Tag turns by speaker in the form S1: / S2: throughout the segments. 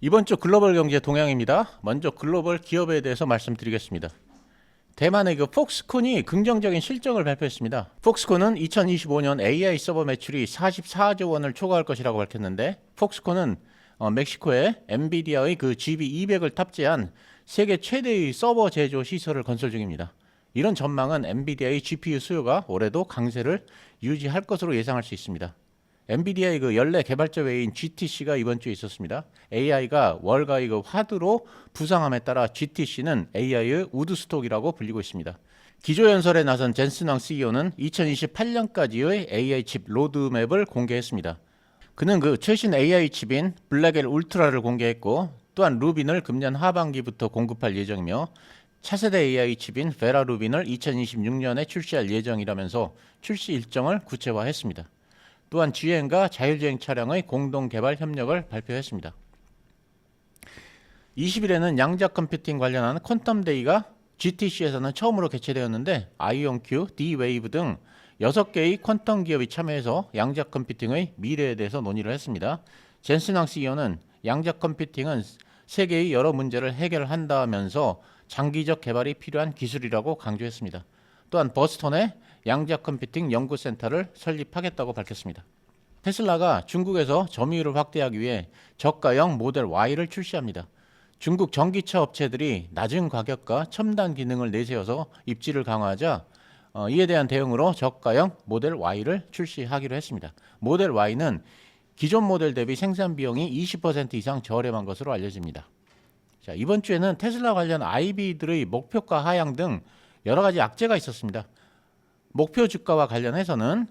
S1: 이번 주 글로벌 경제 동향입니다. 먼저 글로벌 기업에 대해서 말씀드리겠습니다. 대만의 폭스콘이 긍정적인 실적을 발표했습니다. 폭스콘은 2025년 AI 서버 매출이 44조 원을 초과할 것이라고 밝혔는데, 폭스콘은 멕시코에 엔비디아의 GB200을 탑재한 세계 최대의 서버 제조 시설을 건설 중입니다. 이런 전망은 엔비디아의 GPU 수요가 올해도 강세를 유지할 것으로 예상할 수 있습니다. 엔비디아의 연례 개발자 회의인 GTC가 이번 주에 있었습니다. AI가 월가의 화두로 부상함에 따라 GTC는 AI의 우드스톡이라고 불리고 있습니다. 기조연설에 나선 젠슨 왕 CEO는 2028년까지의 AI 칩 로드맵을 공개했습니다. 그는 최신 AI 칩인 블랙엘 울트라를 공개했고, 또한 루빈을 금년 하반기부터 공급할 예정이며, 차세대 AI 칩인 베라 루빈을 2026년에 출시할 예정이라면서 출시 일정을 구체화했습니다. 또한 GM과 자율주행 차량의 공동 개발 협력을 발표했습니다. 20일에는 양자 컴퓨팅 관련한 퀀텀 데이가 GTC에서는 처음으로 개최되었는데, 아이온큐, D-Wave 등 6개의 퀀텀 기업이 참여해서 양자 컴퓨팅의 미래에 대해서 논의를 했습니다. 젠슨 왕 CEO는 양자 컴퓨팅은 세계의 여러 문제를 해결한다면서 장기적 개발이 필요한 기술이라고 강조했습니다. 또한 버스턴에 양자 컴퓨팅 연구센터를 설립하겠다고 밝혔습니다. 테슬라가 중국에서 점유율을 확대하기 위해 저가형 모델 Y를 출시합니다. 중국 전기차 업체들이 낮은 가격과 첨단 기능을 내세워서 입지를 강화하자 이에 대한 대응으로 저가형 모델 Y를 출시하기로 했습니다. 모델 Y는 기존 모델 대비 생산 비용이 20% 이상 저렴한 것으로 알려집니다. 자, 이번 주에는 테슬라 관련 IB들의 목표가 하향 등 여러 가지 악재가 있었습니다. 목표 주가와 관련해서는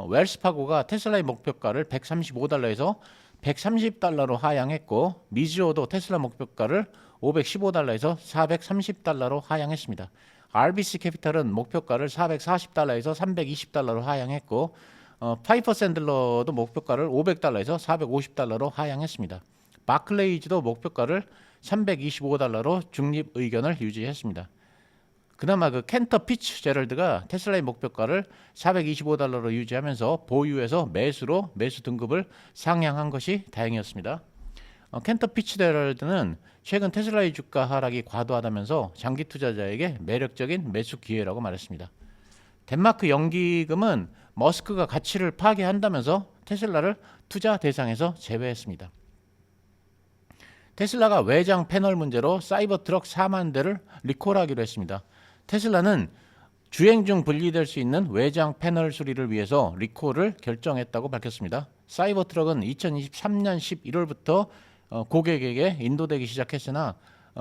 S1: 웰스파고가 테슬라의 목표가를 135달러에서 130달러로 하향했고, 미즈호도 테슬라 목표가를 515달러에서 430달러로 하향했습니다. RBC 캐피탈은 목표가를 440달러에서 320달러로 하향했고, 파이퍼 샌들러도 목표가를 500달러에서 450달러로 하향했습니다. 바클레이즈도 목표가를 325달러로 중립 의견을 유지했습니다. 그나마 켄터 피츠제럴드가 테슬라의 목표가를 425달러로 유지하면서 보유에서 매수로 매수 등급을 상향한 것이 다행이었습니다. 켄터 피츠제럴드는 최근 테슬라의 주가 하락이 과도하다면서 장기 투자자에게 매력적인 매수 기회라고 말했습니다. 덴마크 연기금은 머스크가 가치를 파괴한다면서 테슬라를 투자 대상에서 제외했습니다. 테슬라가 외장 패널 문제로 사이버 트럭 4만 대를 리콜하기로 했습니다. 테슬라는 주행 중 분리될 수 있는 외장 패널 수리를 위해서 리콜을 결정했다고 밝혔습니다. 사이버 트럭은 2023년 11월부터 고객에게 인도되기 시작했으나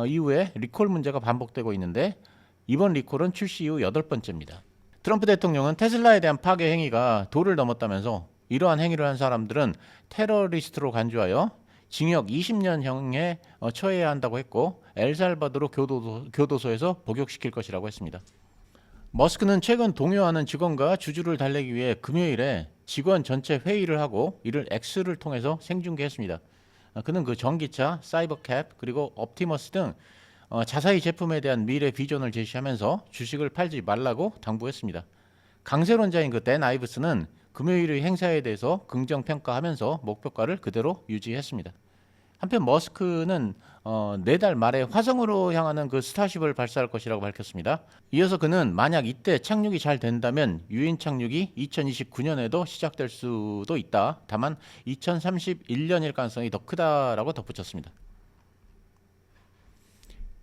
S1: 이후에 리콜 문제가 반복되고 있는데, 이번 리콜은 출시 이후 8번째입니다. 트럼프 대통령은 테슬라에 대한 파괴 행위가 도를 넘었다면서 이러한 행위를 한 사람들은 테러리스트로 간주하여 징역 20년형에 처해야 한다고 했고, 엘살바도르 교도소에서 복역시킬 것이라고 했습니다. 머스크는 최근 동요하는 직원과 주주를 달래기 위해 금요일에 직원 전체 회의를 하고 이를 X를 통해서 생중계했습니다. 그는 전기차, 사이버캡, 그리고 옵티머스 등 자사의 제품에 대한 미래 비전을 제시하면서 주식을 팔지 말라고 당부했습니다. 강세론자인 댄 아이브스는 금요일의 행사에 대해서 긍정평가하면서 목표가를 그대로 유지했습니다. 한편 머스크는 4달 말에 화성으로 향하는 스타쉽을 발사할 것이라고 밝혔습니다. 이어서 그는 만약 이때 착륙이 잘 된다면 유인 착륙이 2029년에도 시작될 수도 있다. 다만 2031년일 가능성이 더 크다라고 덧붙였습니다.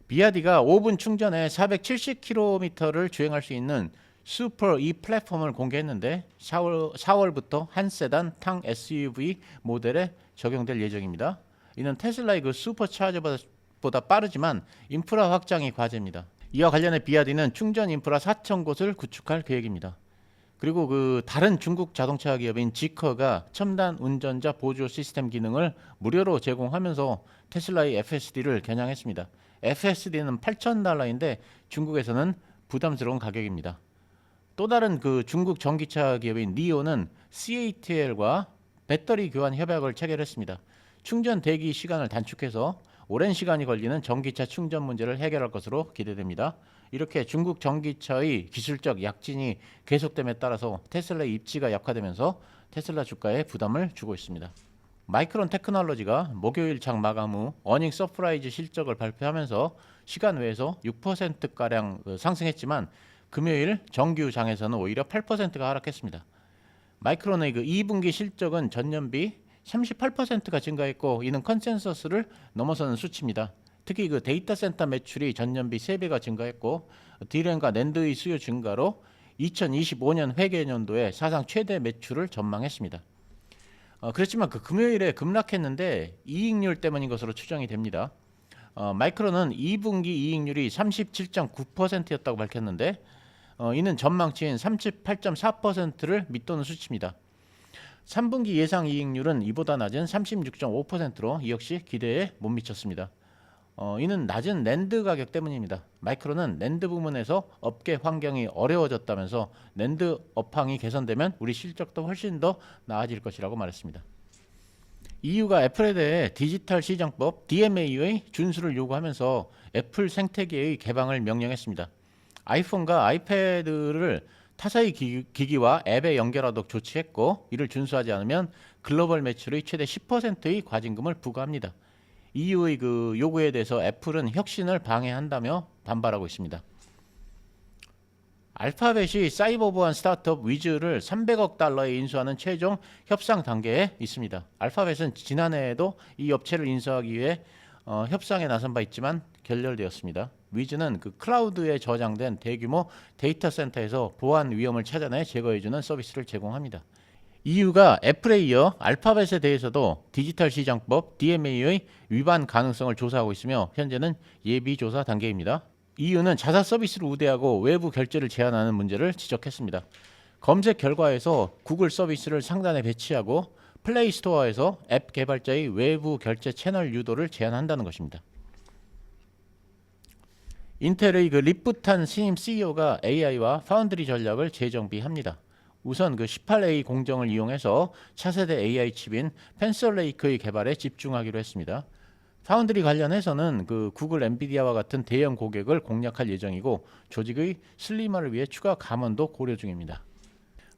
S1: 비아디가 5분 충전에 470km를 주행할 수 있는 슈퍼 E 플랫폼을 공개했는데 4월부터 한 세단 탕 SUV 모델에 적용될 예정입니다. 이는 테슬라의 슈퍼차저보다 빠르지만 인프라 확장이 과제입니다. 이와 관련해 비아디는 충전 인프라 4,000곳을 구축할 계획입니다. 그리고 다른 중국 자동차 기업인 지커가 첨단 운전자 보조 시스템 기능을 무료로 제공하면서 테슬라의 FSD를 겨냥했습니다. FSD는 $8,000인데 중국에서는 부담스러운 가격입니다. 또 다른 중국 전기차 기업인 니오는 CATL과 배터리 교환 협약을 체결했습니다. 충전 대기 시간을 단축해서 오랜 시간이 걸리는 전기차 충전 문제를 해결할 것으로 기대됩니다. 이렇게 중국 전기차의 기술적 약진이 계속됨에 따라서 테슬라의 입지가 약화되면서 테슬라 주가에 부담을 주고 있습니다. 마이크론 테크놀로지가 목요일 장 마감 후 어닝 서프라이즈 실적을 발표하면서 시간 외에서 6%가량 상승했지만 금요일 정규 장에서는 오히려 8%가 하락했습니다. 마이크론의 그 2분기 실적은 전년비 38%가 증가했고 이는 컨센서스를 넘어서는 수치입니다. 특히 그 데이터 센터 매출이 전년비 3배가 증가했고 D램과 낸드의 수요 증가로 2025년 회계연도에 사상 최대 매출을 전망했습니다. 그렇지만 그 금요일에 급락했는데 이익률 때문인 것으로 추정이 됩니다. 마이크론은 2분기 이익률이 37.9%였다고 밝혔는데 이는 전망치인 38.4%를 밑도는 수치입니다. 3분기 예상 이익률은 이보다 낮은 36.5%로 이 역시 기대에 못 미쳤습니다. 이는 낮은 낸드 가격 때문입니다. 마이크론은 낸드 부문에서 업계 환경이 어려워졌다면서 낸드 업황이 개선되면 우리 실적도 훨씬 더 나아질 것이라고 말했습니다. EU가 애플에 대해 디지털 시장법 DMA의 준수를 요구하면서 애플 생태계의 개방을 명령했습니다. 아이폰과 아이패드를 타사의 기기와 앱에 연결하도록 조치했고 이를 준수하지 않으면 글로벌 매출의 최대 10%의 과징금을 부과합니다. EU의 그 요구에 대해서 애플은 혁신을 방해한다며 반발하고 있습니다. 알파벳이 사이버 보안 스타트업 위즈를 300억 달러에 인수하는 최종 협상 단계에 있습니다. 알파벳은 지난해에도 이 업체를 인수하기 위해 협상에 나선 바 있지만 결렬되었습니다. 위즈는 그 클라우드에 저장된 대규모 데이터 센터에서 보안 위험을 찾아내 제거해주는 서비스를 제공합니다. EU가 애플에 이어 알파벳에 대해서도 디지털 시장법 DMA의 위반 가능성을 조사하고 있으며 현재는 예비 조사 단계입니다. EU는 자사 서비스를 우대하고 외부 결제를 제한하는 문제를 지적했습니다. 검색 결과에서 구글 서비스를 상단에 배치하고 플레이 스토어에서 앱 개발자의 외부 결제 채널 유도를 제한한다는 것입니다. 인텔의 그 리프탄 신임 CEO가 AI와 파운드리 전략을 재정비합니다. 우선 그 18A 공정을 이용해서 차세대 AI 칩인 펜서레이크의 개발에 집중하기로 했습니다. 파운드리 관련해서는 그 구글, 엔비디아와 같은 대형 고객을 공략할 예정이고 조직의 슬림화를 위해 추가 감원도 고려 중입니다.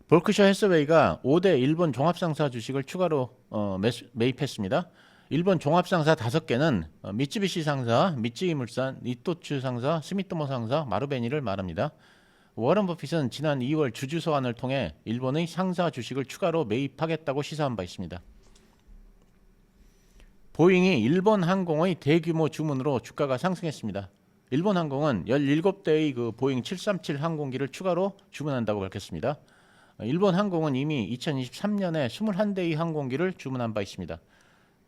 S1: 볼크셔 해서웨이가 5대 일본 종합상사 주식을 추가로 매입했습니다. 일본 종합상사 5개는 미쯔비시 상사, 미쯔이물산, 이토츠 상사, 스미토모 상사, 마루베니를 말합니다. 워런 버핏은 지난 2월 주주서한을 통해 일본의 상사 주식을 추가로 매입하겠다고 시사한 바 있습니다. 보잉이 일본 항공의 대규모 주문으로 주가가 상승했습니다. 일본 항공은 17대의 그 보잉 737 항공기를 추가로 주문한다고 밝혔습니다. 일본 항공은 이미 2023년에 21대의 항공기를 주문한 바 있습니다.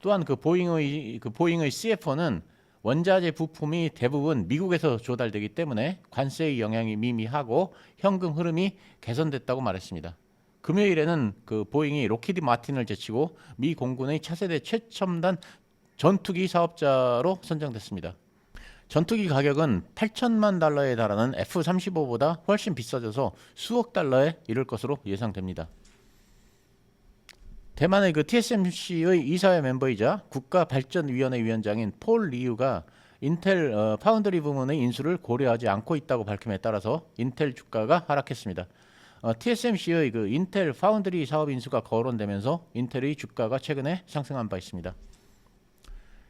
S1: 또한 그 보잉의 CFO는 원자재 부품이 대부분 미국에서 조달되기 때문에 관세의 영향이 미미하고 현금 흐름이 개선됐다고 말했습니다. 금요일에는 그 보잉이 록히드 마틴을 제치고 미 공군의 차세대 최첨단 전투기 사업자로 선정됐습니다. 전투기 가격은 8천만 달러에 달하는 F-35보다 훨씬 비싸져서 수억 달러에 이를 것으로 예상됩니다. 대만의 그 TSMC의 이사회 멤버이자 국가발전위원회 위원장인 폴 리유가 인텔 파운드리 부문의 인수를 고려하지 않고 있다고 밝힘에 따라서 인텔 주가가 하락했습니다. TSMC의 그 인텔 파운드리 사업 인수가 거론되면서 인텔의 주가가 최근에 상승한 바 있습니다.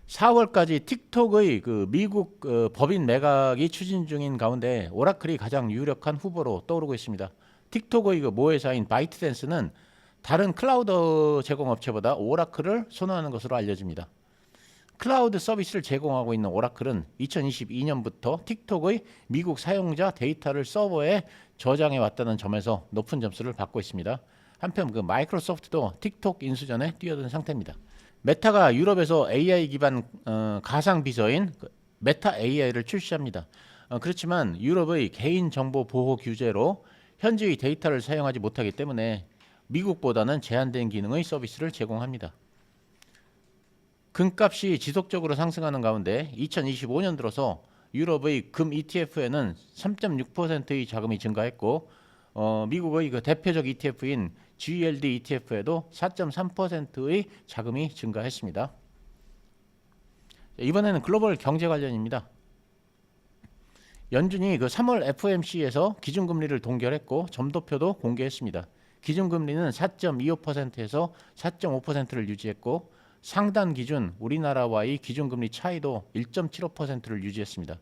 S1: 4월까지 틱톡의 그 미국 법인 매각이 추진 중인 가운데 오라클이 가장 유력한 후보로 떠오르고 있습니다. 틱톡의 그 모회사인 바이트댄스는 다른 클라우드 제공업체보다 오라클을 선호하는 것으로 알려집니다. 클라우드 서비스를 제공하고 있는 오라클은 2022년부터 틱톡의 미국 사용자 데이터를 서버에 저장해 왔다는 점에서 높은 점수를 받고 있습니다. 한편 그 마이크로소프트도 틱톡 인수전에 뛰어든 상태입니다. 메타가 유럽에서 AI 기반 가상 비서인 메타 AI를 출시합니다. 그렇지만 유럽의 개인정보 보호 규제로 현지의 데이터를 사용하지 못하기 때문에 미국보다는 제한된 기능의 서비스를 제공합니다. 금값이 지속적으로 상승하는 가운데 2025년 들어서 유럽의 금 ETF에는 3.6%의 자금이 증가했고 미국의 그 대표적 ETF인 GLD ETF에도 4.3%의 자금이 증가했습니다. 이번에는 글로벌 경제 관련입니다. 연준이 그 3월 FOMC에서 기준금리를 동결했고 점도표도 공개했습니다. 기준금리는 4.25%에서 4.5%를 유지했고 상단 기준 우리나라와의 기준금리 차이도 1.75%를 유지했습니다.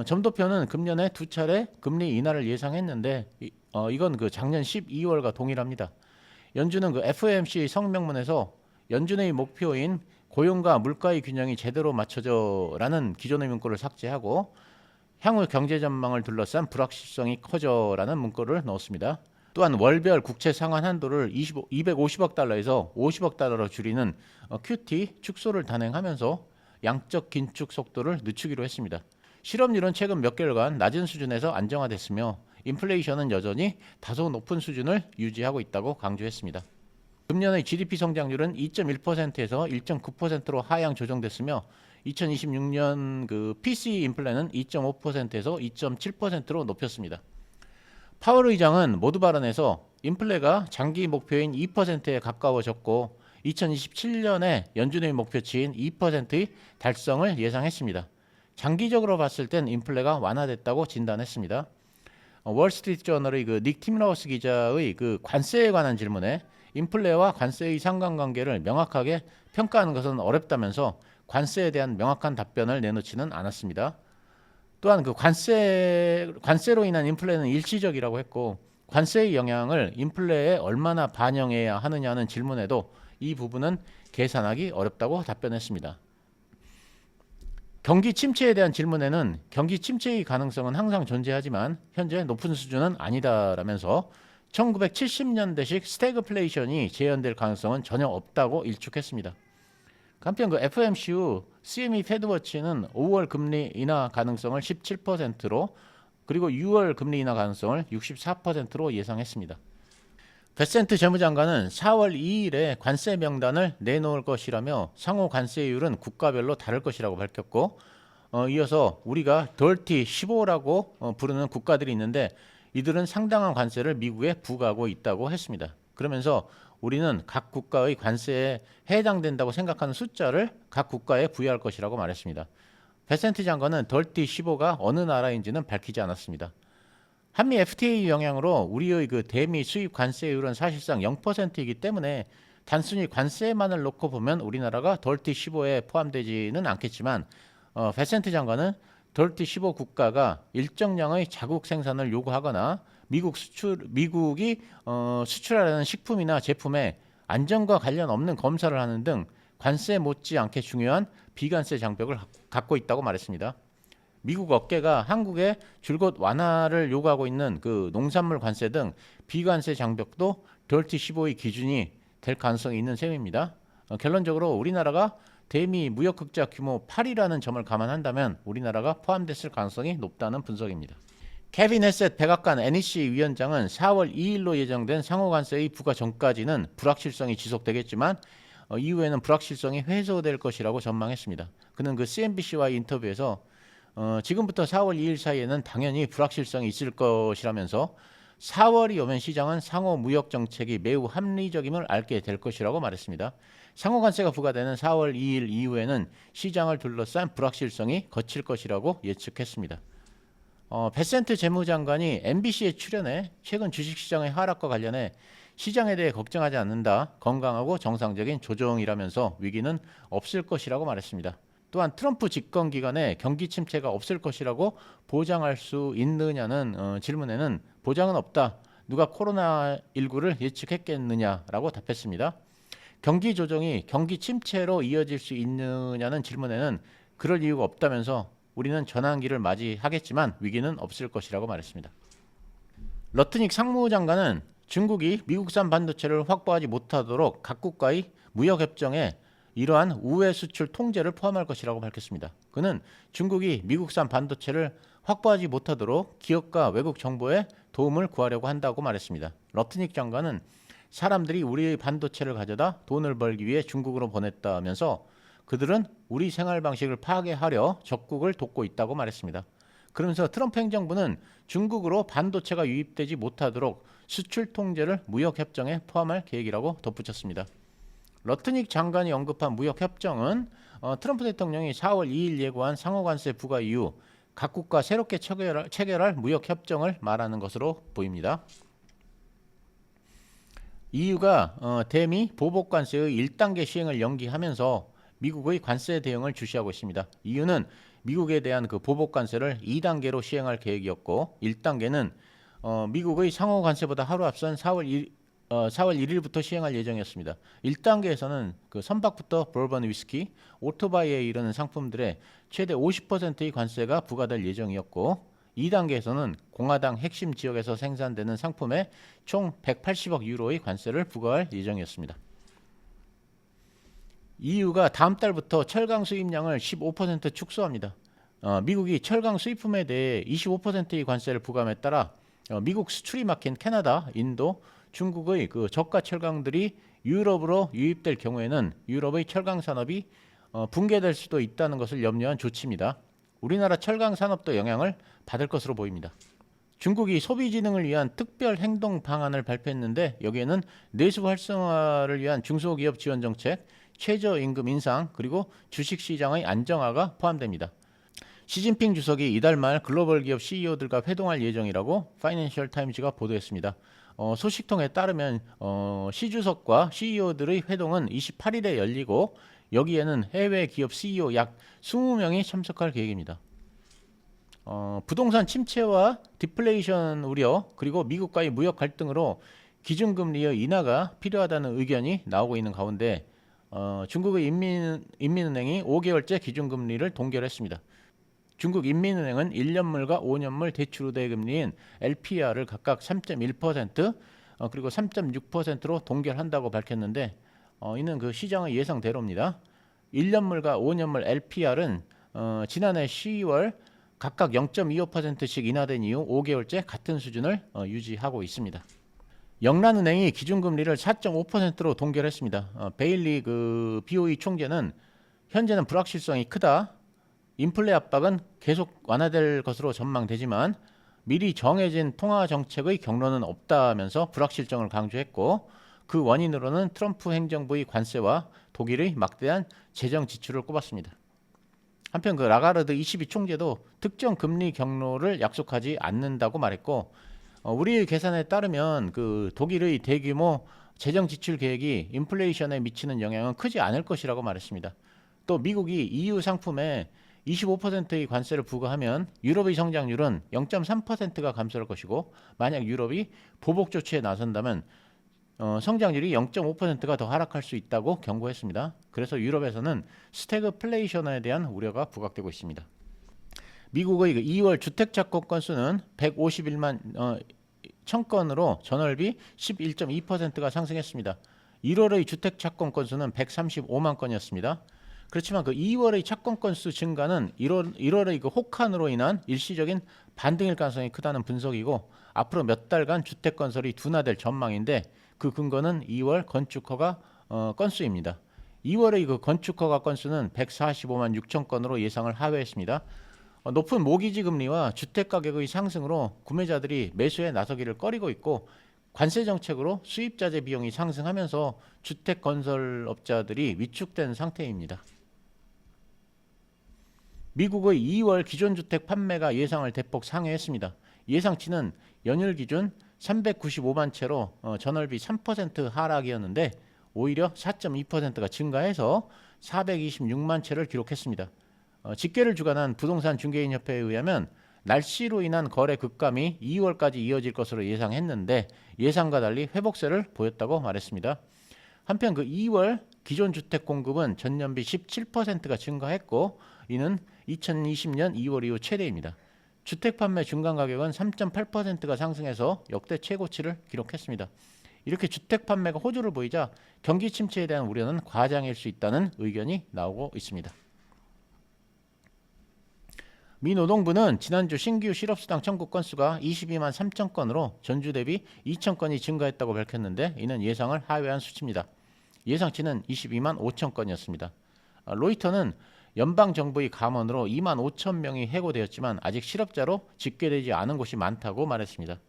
S1: 점도표는 금년에 두 차례 금리 인하를 예상했는데 이건 그 작년 12월과 동일합니다. 연준은 그 FOMC 성명문에서 연준의 목표인 고용과 물가의 균형이 제대로 맞춰져라는 기존의 문구를 삭제하고 향후 경제 전망을 둘러싼 불확실성이 커져라는 문구를 넣었습니다. 또한 월별 국채 상환 한도를 250억 달러에서 50억 달러로 줄이는 QT 축소를 단행하면서 양적 긴축 속도를 늦추기로 했습니다. 실업률은 최근 몇 개월간 낮은 수준에서 안정화됐으며 인플레이션은 여전히 다소 높은 수준을 유지하고 있다고 강조했습니다. 금년의 GDP 성장률은 2.1%에서 1.9%로 하향 조정됐으며 2026년 그 PCE 인플레는 2.5%에서 2.7%로 높였습니다. 파월 의장은 모두 발언에서 인플레가 장기 목표인 2%에 가까워졌고 2027년에 연준의 목표치인 2%의 달성을 예상했습니다. 장기적으로 봤을 땐 인플레가 완화됐다고 진단했습니다. 월스트리트 저널의 그 닉 팀러우스 기자의 그 관세에 관한 질문에 인플레와 관세의 상관관계를 명확하게 평가하는 것은 어렵다면서 관세에 대한 명확한 답변을 내놓지는 않았습니다. 또한 그 관세로 인한 인플레는 일시적이라고 했고 관세의 영향을 인플레에 얼마나 반영해야 하느냐는 질문에도 이 부분은 계산하기 어렵다고 답변했습니다. 경기 침체에 대한 질문에는 경기 침체의 가능성은 항상 존재하지만 현재 높은 수준은 아니다라면서 1970년대식 스태그플레이션이 재현될 가능성은 전혀 없다고 일축했습니다. 한편 그 FOMC 후 CME 패드워치는 5월 금리 인하 가능성을 17%로 그리고 6월 금리 인하 가능성을 64%로 예상했습니다. 베센트 재무장관은 4월 2일에 관세 명단을 내놓을 것이라며 상호 관세율은 국가별로 다를 것이라고 밝혔고 이어서 우리가 Dirty 15라고 부르는 국가들이 있는데 이들은 상당한 관세를 미국에 부과하고 있다고 했습니다. 그러면서 우리는 각 국가의 관세에 해당된다고 생각하는 숫자를 각 국가에 부여할 것이라고 말했습니다. 베센트 장관은 Dirty 15가 어느 나라인지는 밝히지 않았습니다. 한미 FTA 영향으로 우리의 그 대미 수입 관세율은 사실상 0%이기 때문에 단순히 관세만을 놓고 보면 우리나라가 Dirty 15에 포함되지는 않겠지만 베센트 장관은 Dirty 15 국가가 일정량의 자국 생산을 요구하거나 미국이 수출하려는 식품이나 제품의 안전과 관련 없는 검사를 하는 등 관세 못지않게 중요한 비관세 장벽을 갖고 있다고 말했습니다. 미국 업계가 한국에 줄곧 완화를 요구하고 있는 그 농산물 관세 등 비관세 장벽도 Dirty 15의 기준이 될 가능성이 있는 셈입니다. 결론적으로 우리나라가 대미 무역 흑자 규모 8이라는 점을 감안한다면 우리나라가 포함됐을 가능성이 높다는 분석입니다. 케빈 헤셋 백악관 NEC 위원장은 4월 2일로 예정된 상호관세의 부과 전까지는 불확실성이 지속되겠지만 이후에는 불확실성이 해소될 것이라고 전망했습니다. 그는 그 CNBC와의 인터뷰에서 지금부터 4월 2일 사이에는 당연히 불확실성이 있을 것이라면서 4월이 오면 시장은 상호 무역 정책이 매우 합리적임을 알게 될 것이라고 말했습니다. 상호 관세가 부과되는 4월 2일 이후에는 시장을 둘러싼 불확실성이 거칠 것이라고 예측했습니다. 베센트 재무장관이 MBC에 출연해 최근 주식시장의 하락과 관련해 시장에 대해 걱정하지 않는다. 건강하고 정상적인 조정이라면서 위기는 없을 것이라고 말했습니다. 또한 트럼프 집권 기간에 경기 침체가 없을 것이라고 보장할 수 있느냐는 질문에는 보장은 없다. 누가 코로나19를 예측했겠느냐라고 답했습니다. 경기 조정이 경기 침체로 이어질 수 있느냐는 질문에는 그럴 이유가 없다면서 우리는 전환기를 맞이하겠지만 위기는 없을 것이라고 말했습니다. 러트닉 상무장관은 중국이 미국산 반도체를 확보하지 못하도록 각 국가의 무역협정에 이러한 우회 수출 통제를 포함할 것이라고 밝혔습니다. 그는 중국이 미국산 반도체를 확보하지 못하도록 기업과 외국 정보에 도움을 구하려고 한다고 말했습니다. 러트닉 장관은 사람들이 우리의 반도체를 가져다 돈을 벌기 위해 중국으로 보냈다면서 그들은 우리 생활 방식을 파괴하려 적국을 돕고 있다고 말했습니다. 그러면서 트럼프 행정부는 중국으로 반도체가 유입되지 못하도록 수출 통제를 무역협정에 포함할 계획이라고 덧붙였습니다. 러트닉 장관이 언급한 무역협정은 트럼프 대통령이 4월 2일 예고한 상호관세 부과 이후 각국과 새롭게 체결할 무역협정을 말하는 것으로 보입니다. EU가 대미 보복 관세의 1단계 시행을 연기하면서 미국의 관세 대응을 주시하고 있습니다. EU는 미국에 대한 그 보복 관세를 2단계로 시행할 계획이었고 1단계는 미국의 상호 관세보다 하루 앞선 4월 1일부터 시행할 예정이었습니다. 1단계에서는 그 선박부터 보르본 위스키, 오토바이에 이르는 상품들에 최대 50%의 관세가 부과될 예정이었고 2단계에서는 공화당 핵심 지역에서 생산되는 상품에 총 180억 유로의 관세를 부과할 예정이었습니다. EU가 다음 달부터 철강 수입량을 15% 축소합니다. 미국이 철강 수입품에 대해 25%의 관세를 부과함에 따라 미국 수출이 막힌 캐나다, 인도, 중국의 그 저가 철강들이 유럽으로 유입될 경우에는 유럽의 철강 산업이 붕괴될 수도 있다는 것을 염려한 조치입니다. 우리나라 철강 산업도 영향을 받을 것으로 보입니다. 중국이 소비 진흥을 위한 특별 행동 방안을 발표했는데 여기에는 내수 활성화를 위한 중소기업 지원 정책, 최저임금 인상, 그리고 주식시장의 안정화가 포함됩니다. 시진핑 주석이 이달 말 글로벌 기업 CEO들과 회동할 예정이라고 파이낸셜 타임즈가 보도했습니다. 소식통에 따르면 시 주석과 CEO들의 회동은 28일에 열리고 여기에는 해외 기업 CEO 약 20명이 참석할 계획입니다. 부동산 침체와 디플레이션 우려 그리고 미국과의 무역 갈등으로 기준금리의 인하가 필요하다는 의견이 나오고 있는 가운데 중국의 인민은행이 5개월째 기준금리를 동결했습니다. 중국 인민은행은 1년물과 5년물 대출우대 금리인 LPR을 각각 3.1% 그리고 3.6%로 동결한다고 밝혔는데 이는 그 시장의 예상대로입니다. 1년물과 5년물 LPR은 지난해 12월 각각 0.25%씩 인하된 이후 5개월째 같은 수준을 유지하고 있습니다. 영란은행이 기준금리를 4.5%로 동결했습니다. 베일리 그 BOE 총재는 현재는 불확실성이 크다. 인플레 압박은 계속 완화될 것으로 전망되지만 미리 정해진 통화 정책의 경로는 없다면서 불확실성을 강조했고 그 원인으로는 트럼프 행정부의 관세와 독일의 막대한 재정 지출을 꼽았습니다. 한편 그 라가르드 ECB 총재도 특정 금리 경로를 약속하지 않는다고 말했고 우리의 계산에 따르면 그 독일의 대규모 재정 지출 계획이 인플레이션에 미치는 영향은 크지 않을 것이라고 말했습니다. 또 미국이 EU 상품에 25%의 관세를 부과하면 유럽의 성장률은 0.3%가 감소할 것이고 만약 유럽이 보복 조치에 나선다면 성장률이 0.5%가 더 하락할 수 있다고 경고했습니다. 그래서 유럽에서는 스태그플레이션에 대한 우려가 부각되고 있습니다. 미국의 2월 주택착공 건수는 151만 1000건으로 전월비 11.2%가 상승했습니다. 1월의 주택착공 건수는 135만 건이었습니다. 그렇지만 그 2월의 착공 건수 증가는 1월의 그 혹한으로 인한 일시적인 반등일 가능성이 크다는 분석이고 앞으로 몇 달간 주택 건설이 둔화될 전망인데 그 근거는 2월 건축 허가 건수입니다. 2월의 그 건축 허가 건수는 145만 6천 건으로 예상을 하회했습니다. 높은 모기지 금리와 주택 가격의 상승으로 구매자들이 매수에 나서기를 꺼리고 있고 관세 정책으로 수입자재 비용이 상승하면서 주택 건설업자들이 위축된 상태입니다. 미국의 2월 기존주택 판매가 예상을 대폭 상회했습니다. 예상치는 연일 기준 395만 채로 전월비 3% 하락이었는데 오히려 4.2%가 증가해서 426만 채를 기록했습니다. 집계를 주관한 부동산 중개인 협회에 의하면 날씨로 인한 거래 급감이 2월까지 이어질 것으로 예상했는데 예상과 달리 회복세를 보였다고 말했습니다. 한편 그 2월 기존 주택 공급은 전년비 17%가 증가했고 이는 2020년 2월 이후 최대입니다. 주택 판매 중간 가격은 3.8%가 상승해서 역대 최고치를 기록했습니다. 이렇게 주택 판매가 호조를 보이자 경기 침체에 대한 우려는 과장일 수 있다는 의견이 나오고 있습니다. 미 노동부는 지난주 신규 실업수당 청구 건수가 22만 3천 건으로 전주 대비 2천 건이 증가했다고 밝혔는데 이는 예상을 하회한 수치입니다. 예상치는 22만 5천 건이었습니다. 로이터는 연방정부의 감원으로 2만 5천 명이 해고되었지만 아직 실업자로 집계되지 않은 곳이 많다고 말했습니다.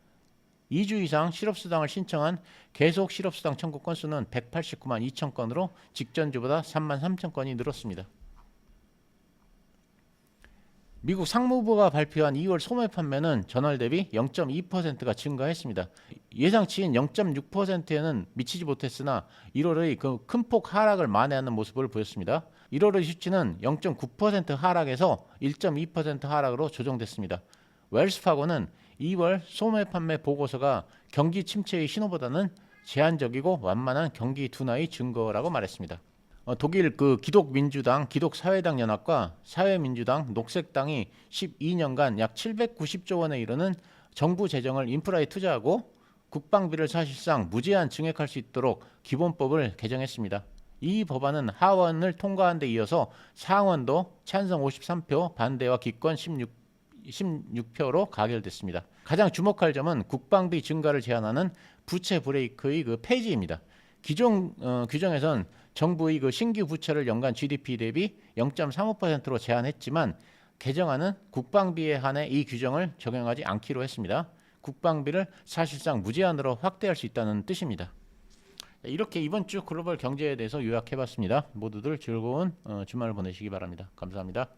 S1: 2주 이상 실업수당을 신청한 계속 실업수당 청구 건수는 189만 2천 건으로 직전주보다 3만 3천 건이 늘었습니다. 미국 상무부가 발표한 2월 소매 판매는 전월 대비 0.2%가 증가했습니다. 예상치인 0.6%에는 미치지 못했으나 1월의 그 큰 폭 하락을 만회하는 모습을 보였습니다. 1월의 수치는 0.9% 하락에서 1.2% 하락으로 조정됐습니다. 웰스파고는 2월 소매 판매 보고서가 경기 침체의 신호보다는 제한적이고 완만한 경기 둔화의 증거라고 말했습니다. 독일 그 기독민주당, 기독사회당 연합과 사회민주당, 녹색당이 12년간 약 790조 원에 이르는 정부 재정을 인프라에 투자하고 국방비를 사실상 무제한 증액할 수 있도록 기본법을 개정했습니다. 이 법안은 하원을 통과한 데 이어서 상원도 찬성 53표, 반대와 기권 16표로 가결됐습니다. 가장 주목할 점은 국방비 증가를 제한하는 부채 브레이크의 그 폐지입니다. 기존 규정에선 정부의 그 신규 부채를 연간 GDP 대비 0.35%로 제한했지만 개정안은 국방비에 한해 이 규정을 적용하지 않기로 했습니다. 국방비를 사실상 무제한으로 확대할 수 있다는 뜻입니다. 이렇게 이번 주 글로벌 경제에 대해서 요약해봤습니다. 모두들 즐거운 주말 보내시기 바랍니다. 감사합니다.